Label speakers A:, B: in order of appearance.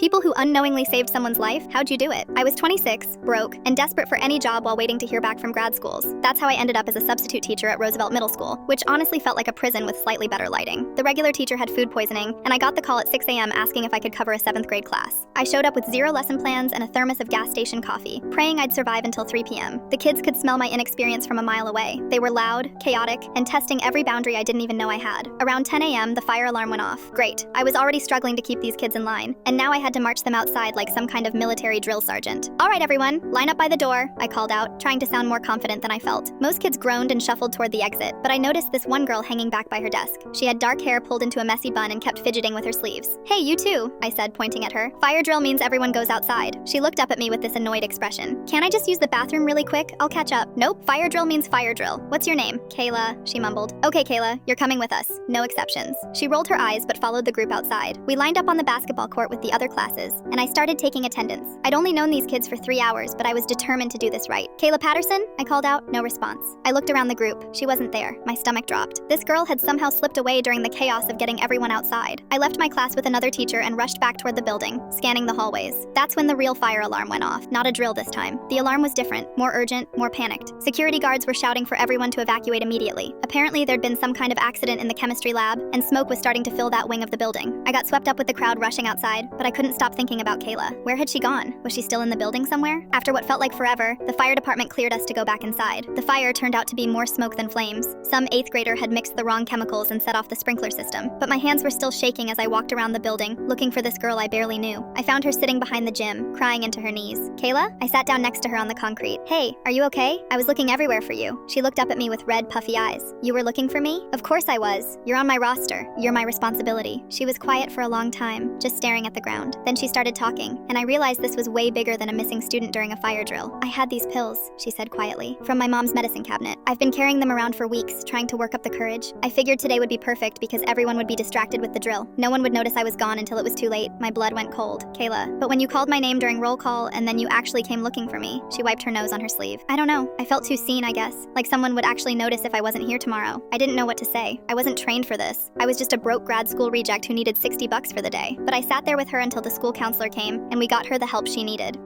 A: People who unknowingly saved someone's life? How'd you do it? I was 26, broke, and desperate for any job while waiting to hear back from grad schools. That's how I ended up as a substitute teacher at Roosevelt Middle School, which honestly felt like a prison with slightly better lighting. The regular teacher had food poisoning, and I got the call at 6 a.m. asking if I could cover a 7th grade class. I showed up with 0 lesson plans and a thermos of gas station coffee, praying I'd survive until 3 p.m. The kids could smell my inexperience from a mile away. They were loud, chaotic, and testing every boundary I didn't even know I had. Around 10 a.m., the fire alarm went off. Great. I was already struggling to keep these kids in line, and now I had to march them outside like some kind of military drill sergeant. All right, everyone, line up by the door, I called out, trying to sound more confident than I felt. Most kids groaned and shuffled toward the exit, but I noticed this one girl hanging back by her desk. She had dark hair pulled into a messy bun and kept fidgeting with her sleeves. Hey, you too, I said, pointing at her. Fire drill means everyone goes outside. She looked up at me with this annoyed expression. Can't I just use the bathroom really quick? I'll catch up. Nope, fire drill means fire drill. What's your name? Kayla, she mumbled. Okay, Kayla, you're coming with us. No exceptions. She rolled her eyes but followed the group outside. We lined up on the basketball court with the other classes, and I started taking attendance. I'd only known these kids for 3 hours, but I was determined to do this right. Kayla Patterson? I called out. No response. I looked around the group. She wasn't there. My stomach dropped. This girl had somehow slipped away during the chaos of getting everyone outside. I left my class with another teacher and rushed back toward the building, scanning the hallways. That's when the real fire alarm went off, not a drill this time. The alarm was different, more urgent, more panicked. Security guards were shouting for everyone to evacuate immediately. Apparently, there'd been some kind of accident in the chemistry lab, and smoke was starting to fill that wing of the building. I got swept up with the crowd rushing outside, but I couldn't stop thinking about Kayla. Where had she gone? Was she still in the building somewhere? After what felt like forever, the fire department cleared us to go back inside. The fire turned out to be more smoke than flames. Some 8th grader had mixed the wrong chemicals and set off the sprinkler system. But my hands were still shaking as I walked around the building, looking for this girl I barely knew. I found her sitting behind the gym, crying into her knees. Kayla? I sat down next to her on the concrete. Hey, are you okay? I was looking everywhere for you. She looked up at me with red, puffy eyes. You were looking for me? Of course I was. You're on my roster. You're my responsibility. She was quiet for a long time, just staring at the ground. Then she started talking, and I realized this was way bigger than a missing student during a fire drill. I had these pills, she said quietly, from my mom's medicine cabinet. I've been carrying them around for weeks, trying to work up the courage. I figured today would be perfect because everyone would be distracted with the drill. No one would notice I was gone until it was too late. My blood went cold. Kayla. But when you called my name during roll call and then you actually came looking for me, she wiped her nose on her sleeve. I don't know. I felt too seen, I guess. Like someone would actually notice if I wasn't here tomorrow. I didn't know what to say. I wasn't trained for this. I was just a broke grad school reject who needed $60 for the day. But I sat there with her until the school counselor came and we got her the help she needed.